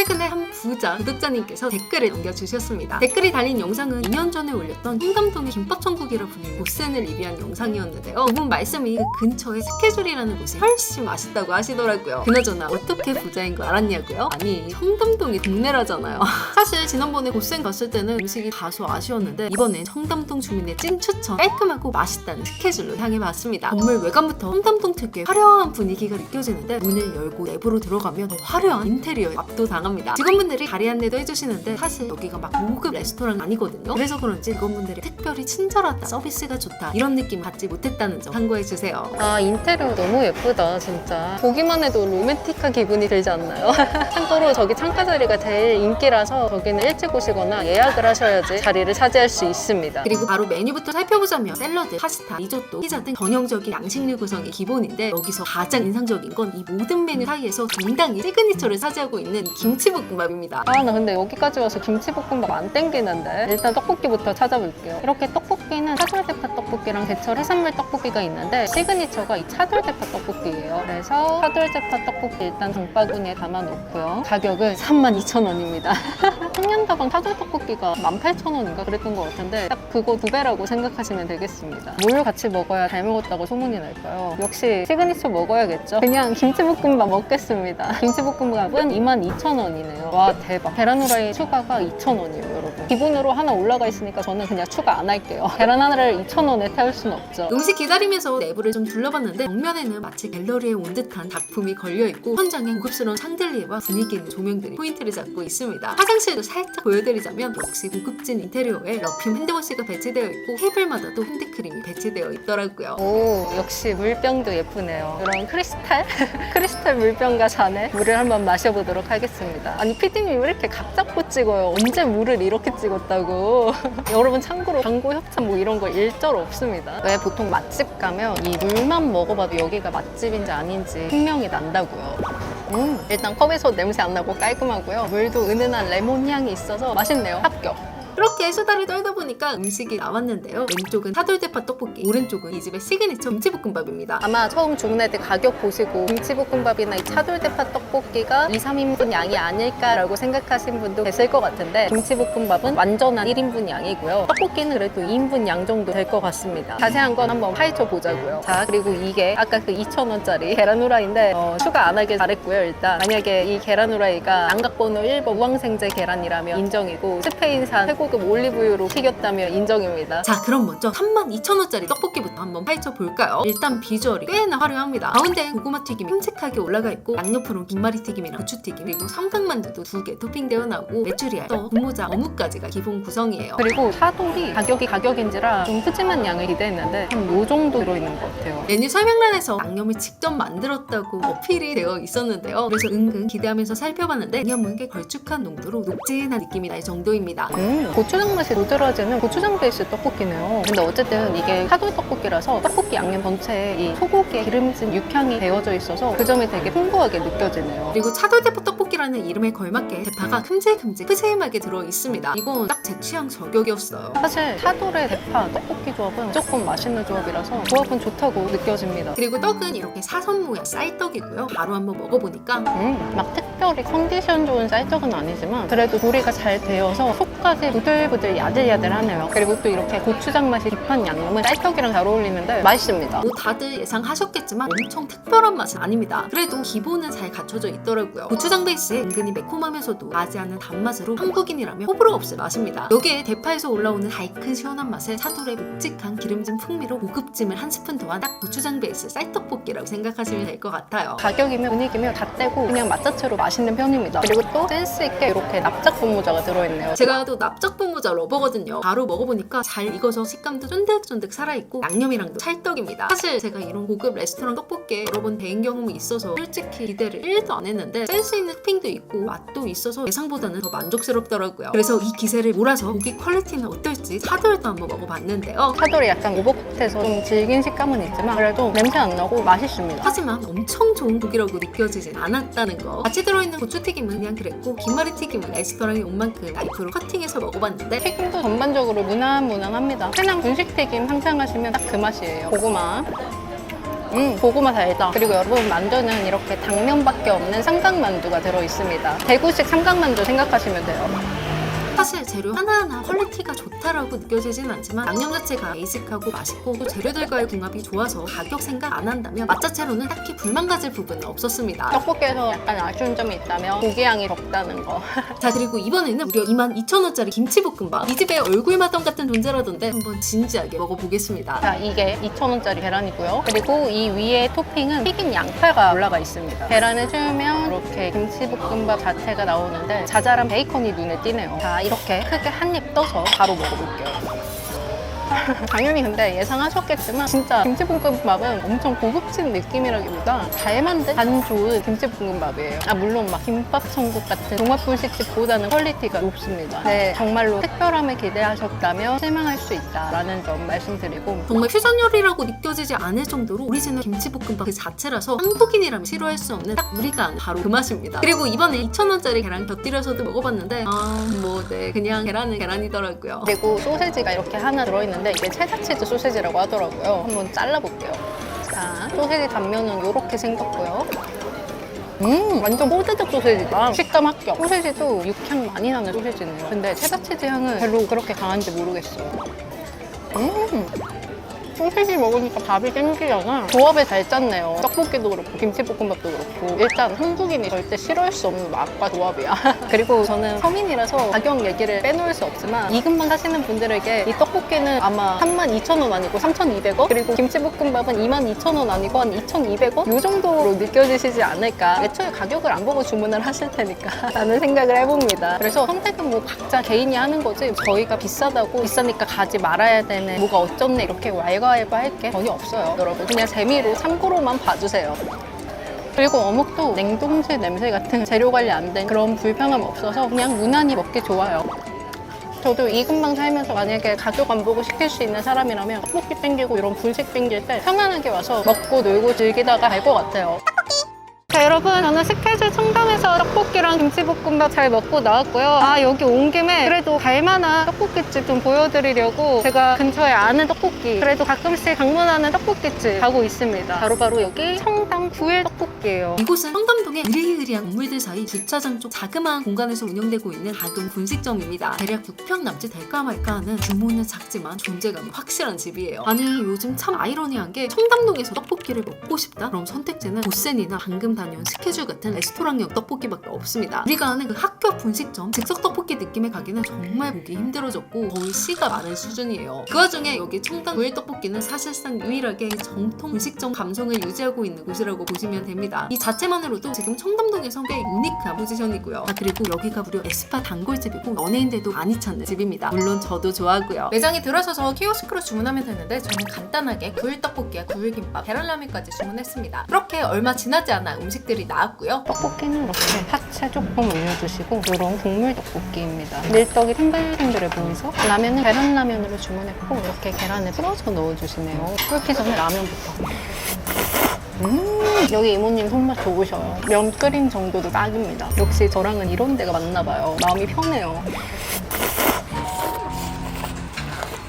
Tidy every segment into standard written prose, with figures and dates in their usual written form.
최근에 한 부자 구독자님께서 댓글을 남겨주셨습니다. 댓글이 달린 영상은 2년 전에 올렸던 홍담동의 김밥천국이라 불리는 고센을 리뷰한 영상이었는데요. 그분 말씀이 그 근처에 스케줄이라는 곳이 훨씬 맛있다고 하시더라고요. 그나저나 어떻게 부자인 거 알았냐고요? 아니, 홍담동이 동네라잖아요. 사실 지난번에 고센 갔을 때는 음식이 다소 아쉬웠는데 이번엔 홍담동 주민의 찐 추천, 깔끔하고 맛있다는 스케줄로 향해봤습니다. 건물 외관부터 홍담동 특유의 화려한 분위기가 느껴지는데 문을 열고 내부로 들어가면 더 화려한 인테리어에 압도당합니다. 직원분들이 자리 안내도 해주시는데 사실 여기가 막 고급 레스토랑 아니거든요. 그래서 그런지 직원분들이 특별히 친절하다, 서비스가 좋다 이런 느낌 받지 못했다는 점 참고해주세요. 아, 인테리어 너무 예쁘다 진짜. 보기만 해도 로맨틱한 기분이 들지 않나요? 참고로 저기 창가 자리가 제일 인기라서 저기는 일찍 오시거나 예약을 하셔야지 자리를 차지할 수 있습니다. 그리고 바로 메뉴부터 살펴보자면 샐러드, 파스타, 리조또, 피자 등 전형적인 양식류 구성이 기본인데 여기서 가장 인상적인 건 이 모든 메뉴 사이에서 굉장히 시그니처를 차지하고 있는 이 김치볶음밥입니다. 아, 나 근데 여기까지 와서 김치볶음밥 안 땡기는데. 일단 떡볶이부터 찾아볼게요. 이렇게 떡볶이는 차돌대파 떡볶이랑 제철 해산물 떡볶이가 있는데 시그니처가 이 차돌대파 떡볶이예요. 그래서 차돌대파 떡볶이 일단 장바구니에 담아놓고요. 가격은 32,000원입니다. 청년다방 차돌떡볶이가 18,000원인가 그랬던 것 같은데 딱 그거 2배라고 생각하시면 되겠습니다. 뭘 같이 먹어야 잘 먹었다고 소문이 날까요? 역시 시그니처 먹어야겠죠? 그냥 김치볶음밥 먹겠습니다. 김치볶음밥은 22,000원이네요. 와, 대박. 계란 후라이 추가가 2,000원이에요, 여러분. 기본으로 하나 올라가 있으니까 저는 그냥 추가 안 할게요. 계란 하나를 2,000원에 태울 순 없죠. 음식 기다리면서 내부를 좀 둘러봤는데 정면에는 마치 갤러리에 온 듯한 작품이 걸려있고 현장엔 고급스러운 샹들리에와 분위기 있는 조명들이 포인트를 잡고 있습니다. 화장실도 살짝 보여드리자면 역시 고급진 인테리어에 러퓸 핸드워시가 배치되어 있고 테이블마다도 핸드크림이 배치되어 있더라고요. 오, 역시 물병도 예쁘네요. 이런 크리스탈? 크리스탈 물병과 잔에 물을 한번 마셔보도록 하겠습니다. 아니, 피디님 왜 이렇게 각 잡고 찍어요? 언제 물을 이렇게 찍었다고? 여러분 참고로 광고 협찬 뭐 이런 거 일절 없습니다. 왜 보통 맛집 가면 이 물만 먹어봐도 여기가 맛집인지 아닌지 분명히 난다고요. 일단 컵에서 냄새 안 나고 깔끔하고요. 물도 은은한 레몬 향이 있어서 맛있네요. 합격. 그렇게 수다를 떨다 보니까 음식이 나왔는데요. 왼쪽은 차돌대파 떡볶이, 오른쪽은 이 집의 시그니처 김치볶음밥입니다. 아마 처음 주문할 때 가격 보시고 김치볶음밥이나 이 차돌대파 떡볶이가 2, 3인분 양이 아닐까라고 생각하신 분도 계실 것 같은데 김치볶음밥은 완전한 1인분 양이고요. 떡볶이는 그래도 2인분 양 정도 될 것 같습니다. 자세한 건 한번 파헤쳐 보자고요. 자, 그리고 이게 아까 그 2,000원짜리 계란 후라이인데 추가 안 하길 잘했고요. 일단 만약에 이 계란 후라이가 양각번호 1번 우황생제 계란이라면 인정이고 스페인산 최고급 올리브유로 튀겼다면 인정입니다. 자, 그럼 먼저 32,000원짜리 떡볶이부터 한번 파헤쳐 볼까요? 일단 비주얼이 꽤나 화려합니다. 가운데 고구마 튀김이 큼직하게 올라가 있고 양옆으로 김말이 튀김이랑 고추튀김 그리고 삼각만두도 2개 토핑되어 나오고 메추리알, 떡, 분모자, 어묵까지가 기본 구성이에요. 그리고 차돌이 가격이 가격인지라 좀 푸짐한 양을 기대했는데 한 요 정도 들어있는 것 같아요. 메뉴 설명란에서 양념을 직접 만들었다고 어필이 되어 있었는데요. 그래서 은근 기대하면서 살펴봤는데 양념은 꽤 걸쭉한 농도로 녹진한 느낌이 날 정도입니다. 고추장 맛이 도드라지는 고추장 베이스 떡볶이네요. 근데 어쨌든 이게 차돌 떡볶이라서 떡볶이 양념 전체에 이 소고기의 기름진 육향이 배어져 있어서 그 점이 되게 풍부하게 느껴지네요. 그리고 차돌대파 떡볶이라는 이름에 걸맞게 대파가 큼직큼직 푸짐하게 들어 있습니다. 이건 딱 제 취향 저격이었어요. 사실 차돌의 대파 떡볶이 조합은 무조건 맛있는 조합이라서 조합은 좋다고 느껴집니다. 그리고 떡은 이렇게 사선 모양 쌀떡이고요. 바로 한번 먹어보니까 막 특별히 컨디션 좋은 쌀떡은 아니지만 그래도 조리가 잘 되어서 속까지 부들부들 야들야들하네요. 그리고 또 이렇게 고추장 맛이 깊은 양념은 쌀떡이랑 잘 어울리는데 맛있습니다. 뭐 다들 예상하셨겠지만 엄청 특별한 맛은 아닙니다. 그래도 기본은 잘 갖춰져 있더라고요. 고추장 베이스에 은근히 매콤하면서도 나지 않는 단맛으로 한국인이라면 호불호 없을 맛입니다. 여기에 대파에서 올라오는 달큰 시원한 맛에 차돌의 묵직한 기름진 풍미로 고급짐을 한 스푼 더한 딱 고추장 베이스 쌀떡볶이라고 생각하시면 될 것 같아요. 가격이면 분위기면 다 떼고 그냥 맛 자체로 맛있는 편입니다. 그리고 또 센스 있게 이렇게 납작 분모자가 들어있네요. 제가 또 납작 분모자 러버거든요. 바로 먹어보니까 잘 익어서 식감도 쫀득쫀득 살아있고 양념이랑도 찰떡입니다. 사실 제가 이런 고급 레스토랑 떡볶이에 여러 번 대인 경험이 있어서 솔직히 기대를 1도 안 했는데 센스 있는 토핑도 있고 맛도 있어서 예상보다는 더 만족스럽더라고요. 그래서 이 기세를 몰아서 고기 퀄리티는 어떨지 차돌도 한번 먹어봤는데요. 차돌이 약간 오버쿡해서 좀 질긴 식감은 있지만 그래도 냄새 안 나고 맛있습니다. 하지만 엄청 좋은 고기라고 느껴지진 않았다는 거. 같이 들어있는 고추튀김은 그냥 그랬고 김말이 튀김은 레스토랑에 온 만큼 나이프로 커팅해서 먹어봤는데 튀김도 전반적으로 무난무난합니다. 그냥 분식튀김 상상하시면 딱 그 맛이에요. 고구마 고구마 달다. 그리고 여러분 만두는 이렇게 당면밖에 없는 삼각만두가 들어있습니다. 대구식 삼각만두 생각하시면 돼요. 사실 재료 하나하나 퀄리티가 좋다라고 느껴지진 않지만 양념 자체가 베이직하고 맛있고 또 재료들과의 궁합이 좋아서 가격 생각 안 한다면 맛 자체로는 딱히 불만 가질 부분은 없었습니다. 떡볶이에서 약간 아쉬운 점이 있다면 고기양이 적다는 거. 자, 그리고 이번에는 무려 22,000원짜리 김치볶음밥. 이 집의 얼굴 마담 같은 존재라던데 한번 진지하게 먹어보겠습니다. 자, 이게 2,000원짜리 계란이고요. 그리고 이 위에 토핑은 튀긴 양파가 올라가 있습니다. 계란을 채우면 이렇게 김치볶음밥 자체가 나오는데 자잘한 베이컨이 눈에 띄네요. 자, 이렇게 크게 한 입 떠서 바로 먹어볼게요. 당연히 근데 예상하셨겠지만 진짜 김치볶음밥은 엄청 고급진 느낌이라기보다 잘 만든 간 좋은 김치볶음밥이에요. 물론 막 김밥 천국 같은 종합분식집보다는 퀄리티가 높습니다. 네, 정말로 특별함을 기대하셨다면 실망할 수 있다라는 점 말씀드리고, 정말 퓨전 요리라고 느껴지지 않을 정도로 오리지널 김치볶음밥 그 자체라서 한국인이라면 싫어할 수 없는 딱 우리가 아는 바로 그 맛입니다. 그리고 이번에 2,000원짜리 계란 곁들여서도 먹어봤는데 그냥 계란은 계란이더라고요. 그리고 소세지가 이렇게 하나 들어있는데 이게 체다치즈 소세지라고 하더라고요. 한번 잘라볼게요. 자, 소세지 단면은 이렇게 생겼고요. 완전 뽀드득 소세지다. 식감 합격. 소세지도 육향 많이 나는 소세지네요. 근데 체다치즈 향은 별로 그렇게 강한지 모르겠어요. 소시지 먹으니까 밥이 땡기잖아. 조합을 잘 짰네요. 떡볶이도 그렇고 김치볶음밥도 그렇고. 일단 한국인이 절대 싫어할 수 없는 맛과 조합이야. 그리고 저는 서민이라서 가격 얘기를 빼놓을 수 없지만 이금방 사시는 분들에게 이 떡볶이는 아마 32,000원 아니고 3,200원? 그리고 김치볶음밥은 22,000원 아니고 한 2,200원? 이 정도로 느껴지시지 않을까. 애초에 가격을 안 보고 주문을 하실 테니까 라는 생각을 해봅니다. 그래서 선택은 뭐 각자 개인이 하는 거지 저희가 비싸니까 가지 말아야 되는 뭐가 어쩌네 이렇게 왈가왈부 할 게 전혀 없어요. 여러분 그냥 재미로 참고로만 봐주세요. 그리고 어묵도 냉동실 냄새 같은 재료 관리 안 된 그런 불편함 없어서 그냥 무난히 먹기 좋아요. 저도 이 근방 살면서 만약에 가격 안 보고 시킬 수 있는 사람이라면 떡볶이 땡기고 이런 분식 땡길 때 편안하게 와서 먹고 놀고 즐기다가 갈 것 같아요. 자, 여러분 저는 스케줄 청담에서 떡볶이랑 김치볶음밥 잘 먹고 나왔고요. 여기 온 김에 그래도 갈만한 떡볶이집 좀 보여드리려고 제가 근처에 아는 떡볶이, 그래도 가끔씩 방문하는 떡볶이집 가고 있습니다. 바로 여기 청담 9일 떡볶이예요. 이곳은 청담동의 으리으리한 건물들 사이 주차장 쪽 자그마한 공간에서 운영되고 있는 작은 분식점입니다. 대략 6평 남짓 될까 말까 하는 규모는 작지만 존재감이 확실한 집이에요. 아니 요즘 참 아이러니한 게 청담동에서 떡볶이를 먹고 싶다? 그럼 선택지는 보센이나 방금 다녀온 스케줄 같은 레스토랑형 떡볶이밖에 없습니다. 우리가 아는 그 학교 앞 분식점 즉석 떡볶이 느낌의 가게는 정말 보기 힘들어졌고 거의 씨가 많은 수준이에요. 그 와중에 여기 청담 9일 떡볶이는 사실상 유일하게 정통 분식점 감성을 유지하고 있는 곳이라고 보시면 됩니다. 이 자체만으로도 지금 청담동에서 꽤 유니크한 포지션이고요. 그리고 여기가 무려 에스파 단골집이고 연예인들도 많이 찾는 집입니다. 물론 저도 좋아하고요. 매장에 들어서서 키오스크로 주문하면 되는데 저는 간단하게 9일 떡볶이와 9일 김밥, 계란라면까지 주문했습니다. 그렇게 얼마 지나지 않아 음식들이 나왔고요. 떡볶이는 이렇게 파채 조금 올려주시고 이런 국물 떡볶이입니다. 밀떡이 탱글탱글해 보이죠? 라면은 계란라면으로 주문했고 이렇게 계란을 풀어서 넣어주시네요. 끓기 전에 라면부터. 여기 이모님 손맛 좋으셔요. 면 끓인 정도도 딱입니다. 역시 저랑은 이런 데가 맞나봐요. 마음이 편해요.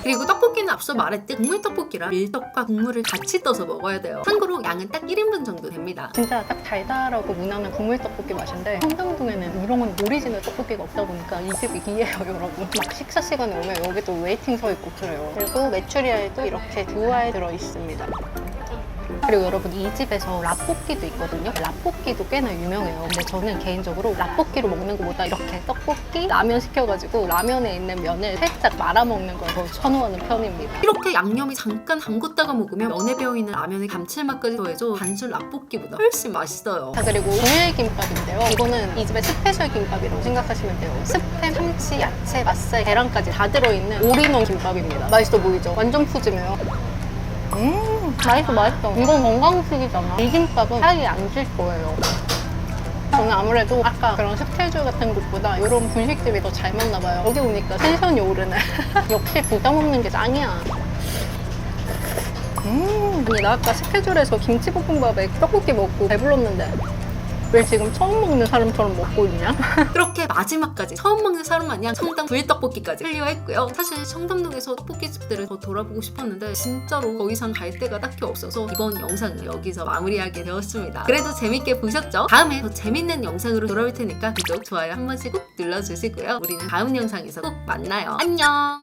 그리고 떡볶이는 앞서 말했듯 국물 떡볶이라 밀떡과 국물을 같이 떠서 먹어야 돼요. 참고로 양은 딱 1인분 정도 됩니다. 진짜 딱 달달하고 무난한 국물 떡볶이 맛인데 청담동에는 이런 오리지널 떡볶이가 없다 보니까 이 집이 기예요, 여러분. 막 식사 시간에 오면 여기도 웨이팅 서 있고 그래요. 그리고 메추리알도 이렇게 2알 들어있습니다. 그리고 여러분 이 집에서 라볶이도 있거든요. 라볶이도 꽤나 유명해요. 근데 저는 개인적으로 라볶이로 먹는 것보다 이렇게 떡볶이, 라면 시켜가지고 라면에 있는 면을 살짝 말아 먹는 걸 더 선호하는 편입니다. 이렇게 양념이 잠깐 담궜다가 먹으면 면에 배어있는 라면의 감칠맛까지 더해져 단순 라볶이보다 훨씬 맛있어요. 자, 그리고 오일 김밥인데요. 이거는 이 집의 스페셜 김밥이라고 생각하시면 돼요. 스팸, 참치, 야채, 맛살, 계란까지 다 들어있는 올인원 김밥입니다. 맛있어 보이죠? 완전 푸짐해요. 맛있어. 이건 건강식이잖아. 이 김밥은 살이 안 찔 거예요. 저는 아무래도 아까 그런 스케줄 같은 곳보다 이런 분식집이 더 잘 맞나 봐요. 여기 오니까 텐션이 오르네. 역시 부담 없는 게 짱이야. 아니 나 아까 스케줄에서 김치볶음밥에 떡볶이 먹고 배불렀는데 왜 지금 처음 먹는 사람처럼 먹고 있냐? 그렇게 마지막까지 처음 먹는 사람 마냥 청담 불떡볶이까지 클리어했고요. 사실 청담동에서 떡볶이집들을 더 돌아보고 싶었는데 진짜로 더 이상 갈 데가 딱히 없어서 이번 영상은 여기서 마무리하게 되었습니다. 그래도 재밌게 보셨죠? 다음에 더 재밌는 영상으로 돌아올 테니까 구독, 좋아요 한 번씩 꼭 눌러주시고요. 우리는 다음 영상에서 꼭 만나요. 안녕!